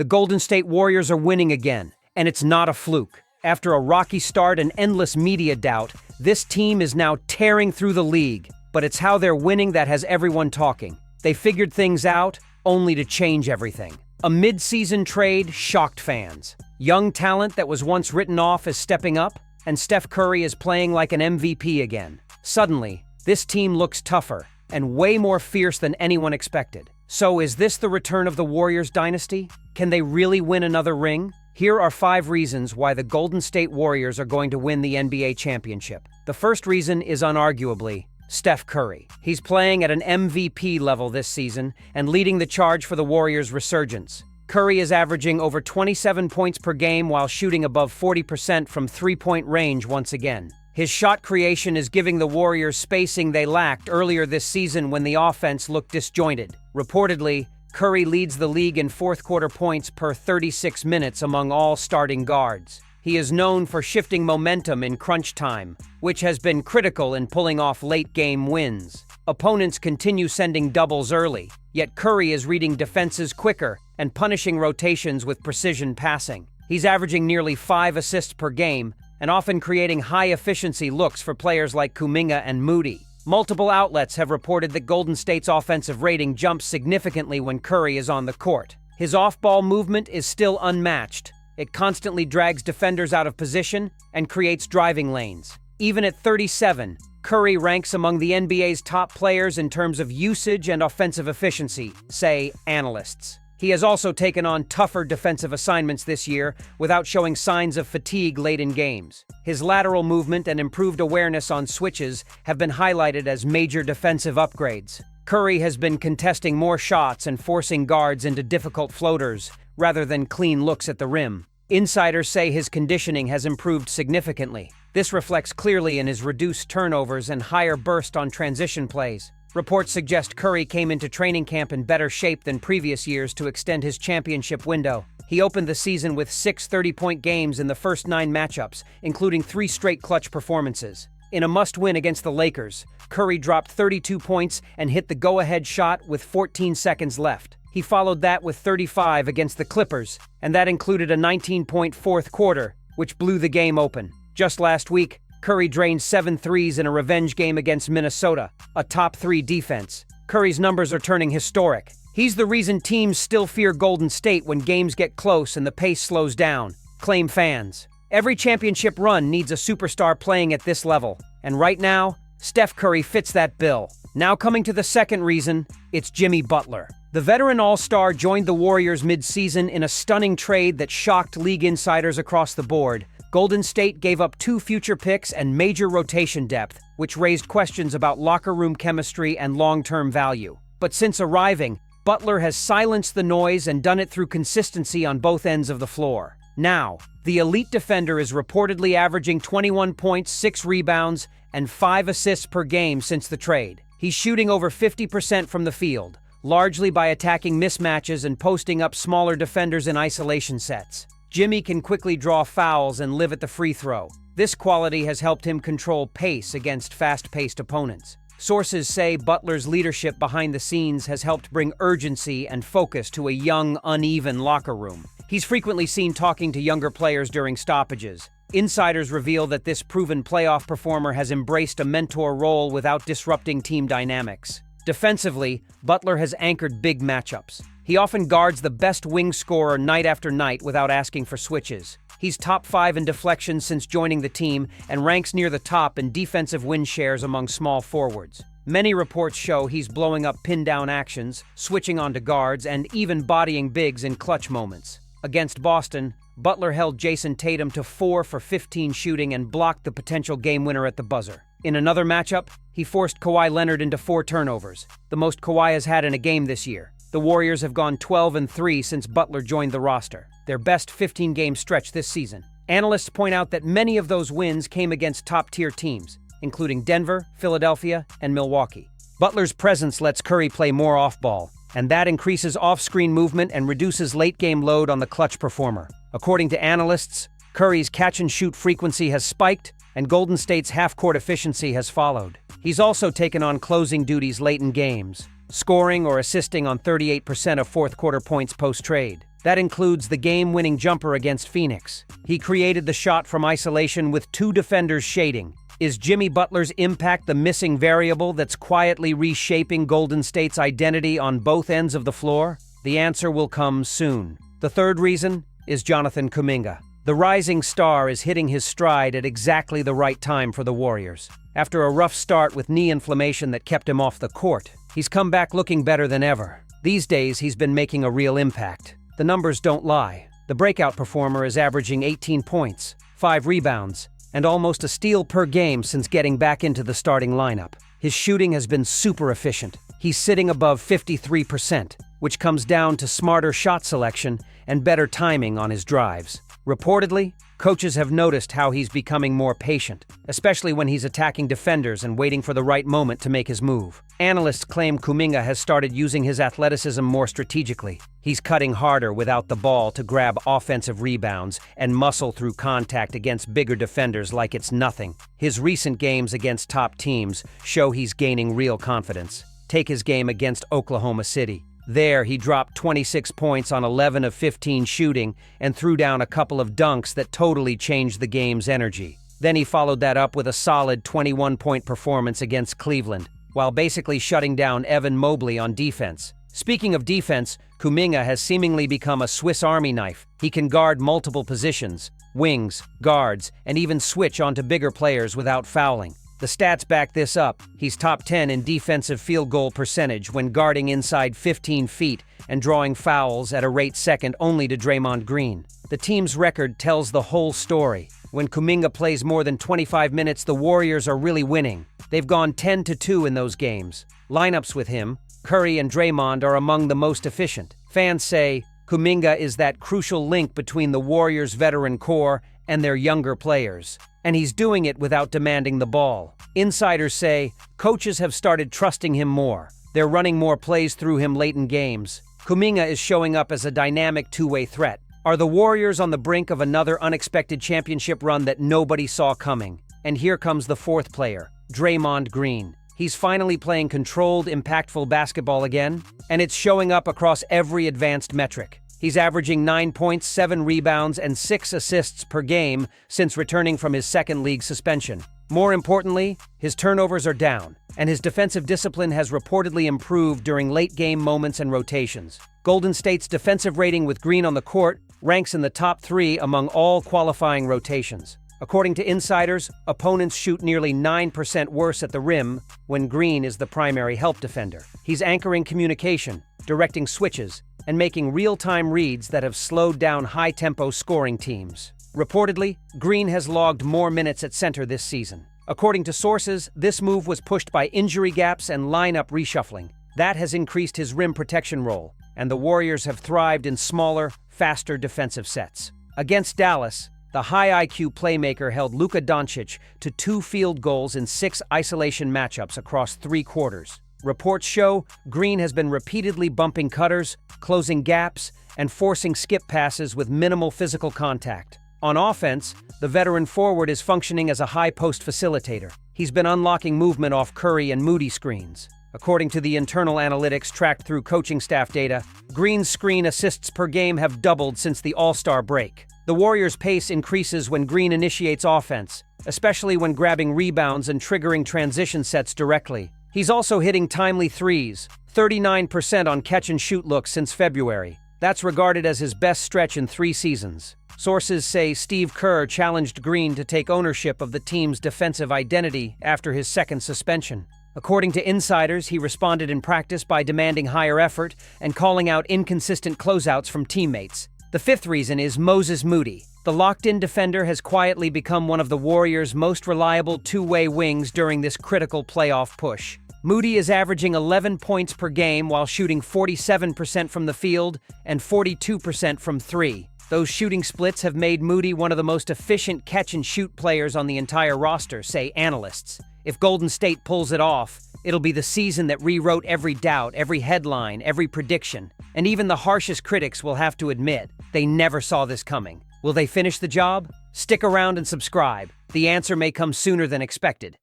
The Golden State Warriors are winning again, and it's not a fluke. After a rocky start and endless media doubt, this team is now tearing through the league. But it's how they're winning that has everyone talking. They figured things out, only to change everything. A mid-season trade shocked fans. Young talent that was once written off as stepping up, and Steph Curry is playing like an MVP again. Suddenly, this team looks tougher and way more fierce than anyone expected. So is this the return of the Warriors dynasty? Can they really win another ring? Here are 5 reasons why the Golden State Warriors are going to win the NBA championship. The first reason is unarguably Steph Curry. He's playing at an MVP level this season and leading the charge for the Warriors' resurgence. Curry is averaging over 27 points per game while shooting above 40% from three-point range once again. His shot creation is giving the Warriors spacing they lacked earlier this season when the offense looked disjointed. Reportedly, Curry leads the league in fourth-quarter points per 36 minutes among all starting guards. He is known for shifting momentum in crunch time, which has been critical in pulling off late-game wins. Opponents continue sending doubles early, yet Curry is reading defenses quicker and punishing rotations with precision passing. He's averaging nearly 5 assists per game and often creating high-efficiency looks for players like Kuminga and Moody. Multiple outlets have reported that Golden State's offensive rating jumps significantly when Curry is on the court. His off-ball movement is still unmatched. It constantly drags defenders out of position and creates driving lanes. Even at 37, Curry ranks among the NBA's top players in terms of usage and offensive efficiency, say analysts. He has also taken on tougher defensive assignments this year without showing signs of fatigue late in games. His lateral movement and improved awareness on switches have been highlighted as major defensive upgrades. Curry has been contesting more shots and forcing guards into difficult floaters rather than clean looks at the rim. Insiders say his conditioning has improved significantly. This reflects clearly in his reduced turnovers and higher burst on transition plays. Reports suggest Curry came into training camp in better shape than previous years to extend his championship window. He opened the season with 6 30-point games in the first 9 matchups, including 3 straight clutch performances. In a must-win against the Lakers, Curry dropped 32 points and hit the go-ahead shot with 14 seconds left. He followed that with 35 against the Clippers, and that included a 19-point fourth quarter, which blew the game open. Just last week, Curry drained 7 threes in a revenge game against Minnesota, a top 3 defense. Curry's numbers are turning historic. He's the reason teams still fear Golden State when games get close and the pace slows down, claim fans. Every championship run needs a superstar playing at this level, and right now, Steph Curry fits that bill. Now coming to the second reason, it's Jimmy Butler. The veteran all-star joined the Warriors mid-season in a stunning trade that shocked league insiders across the board. Golden State gave up 2 future picks and major rotation depth, which raised questions about locker room chemistry and long-term value. But since arriving, Butler has silenced the noise and done it through consistency on both ends of the floor. Now, the elite defender is reportedly averaging 21 points, 6 rebounds, and 5 assists per game since the trade. He's shooting over 50% from the field, largely by attacking mismatches and posting up smaller defenders in isolation sets. Jimmy can quickly draw fouls and live at the free throw. This quality has helped him control pace against fast-paced opponents. Sources say Butler's leadership behind the scenes has helped bring urgency and focus to a young, uneven locker room. He's frequently seen talking to younger players during stoppages. Insiders reveal that this proven playoff performer has embraced a mentor role without disrupting team dynamics. Defensively, Butler has anchored big matchups. He often guards the best wing scorer night after night without asking for switches. He's top 5 in deflections since joining the team and ranks near the top in defensive win shares among small forwards. Many reports show he's blowing up pin-down actions, switching onto guards, and even bodying bigs in clutch moments. Against Boston, Butler held Jason Tatum to 4 for 15 shooting and blocked the potential game winner at the buzzer. In another matchup, he forced Kawhi Leonard into 4 turnovers, the most Kawhi has had in a game this year. The Warriors have gone 12-3 since Butler joined the roster, their best 15-game stretch this season. Analysts point out that many of those wins came against top-tier teams, including Denver, Philadelphia, and Milwaukee. Butler's presence lets Curry play more off-ball, and that increases off-screen movement and reduces late-game load on the clutch performer. According to analysts, Curry's catch-and-shoot frequency has spiked, and Golden State's half-court efficiency has followed. He's also taken on closing duties late in games, scoring or assisting on 38% of fourth-quarter points post-trade. That includes the game-winning jumper against Phoenix. He created the shot from isolation with 2 defenders shading. Is Jimmy Butler's impact the missing variable that's quietly reshaping Golden State's identity on both ends of the floor? The answer will come soon. The third reason is Jonathan Kuminga. The rising star is hitting his stride at exactly the right time for the Warriors. After a rough start with knee inflammation that kept him off the court, he's come back looking better than ever. These days, he's been making a real impact. The numbers don't lie. The breakout performer is averaging 18 points, 5 rebounds, and almost a steal per game since getting back into the starting lineup. His shooting has been super efficient. He's sitting above 53%, which comes down to smarter shot selection and better timing on his drives. Reportedly, coaches have noticed how he's becoming more patient, especially when he's attacking defenders and waiting for the right moment to make his move. Analysts claim Kuminga has started using his athleticism more strategically. He's cutting harder without the ball to grab offensive rebounds and muscle through contact against bigger defenders like it's nothing. His recent games against top teams show he's gaining real confidence. Take his game against Oklahoma City. There, he dropped 26 points on 11 of 15 shooting and threw down a couple of dunks that totally changed the game's energy. Then he followed that up with a solid 21-point performance against Cleveland, while basically shutting down Evan Mobley on defense. Speaking of defense, Kuminga has seemingly become a Swiss Army knife. He can guard multiple positions, wings, guards, and even switch onto bigger players without fouling. The stats back this up. He's top 10 in defensive field goal percentage when guarding inside 15 feet and drawing fouls at a rate second only to Draymond Green. The team's record tells the whole story. When Kuminga plays more than 25 minutes, the Warriors are really winning. They've gone 10-2 in those games. Lineups with him, Curry and Draymond, are among the most efficient. Fans say Kuminga is that crucial link between the Warriors' veteran core and their younger players. And he's doing it without demanding the ball. Insiders say coaches have started trusting him more. They're running more plays through him late in games. Kuminga is showing up as a dynamic two-way threat. Are the Warriors on the brink of another unexpected championship run that nobody saw coming? And here comes the fourth player, Draymond Green. He's finally playing controlled, impactful basketball again, and it's showing up across every advanced metric. He's averaging 9 points, 7 rebounds, and 6 assists per game since returning from his second league suspension. More importantly, his turnovers are down, and his defensive discipline has reportedly improved during late-game moments and rotations. Golden State's defensive rating with Green on the court ranks in the top 3 among all qualifying rotations. According to insiders, opponents shoot nearly 9% worse at the rim when Green is the primary help defender. He's anchoring communication, directing switches, and making real-time reads that have slowed down high-tempo scoring teams. Reportedly, Green has logged more minutes at center this season. According to sources, this move was pushed by injury gaps and lineup reshuffling. That has increased his rim protection role, and the Warriors have thrived in smaller, faster defensive sets. Against Dallas, the high-IQ playmaker held Luka Doncic to 2 field goals in 6 isolation matchups across 3 quarters. Reports show Green has been repeatedly bumping cutters, closing gaps, and forcing skip passes with minimal physical contact. On offense, the veteran forward is functioning as a high-post facilitator. He's been unlocking movement off Curry and Moody screens. According to the internal analytics tracked through coaching staff data, Green's screen assists per game have doubled since the All-Star break. The Warriors' pace increases when Green initiates offense, especially when grabbing rebounds and triggering transition sets directly. He's also hitting timely threes, 39% on catch-and-shoot looks since February. That's regarded as his best stretch in 3 seasons. Sources say Steve Kerr challenged Green to take ownership of the team's defensive identity after his second suspension. According to insiders, he responded in practice by demanding higher effort and calling out inconsistent closeouts from teammates. The fifth reason is Moses Moody. The locked-in defender has quietly become one of the Warriors' most reliable two-way wings during this critical playoff push. Moody is averaging 11 points per game while shooting 47% from the field and 42% from 3. Those shooting splits have made Moody one of the most efficient catch-and-shoot players on the entire roster, say analysts. If Golden State pulls it off, it'll be the season that rewrote every doubt, every headline, every prediction. And even the harshest critics will have to admit they never saw this coming. Will they finish the job? Stick around and subscribe. The answer may come sooner than expected.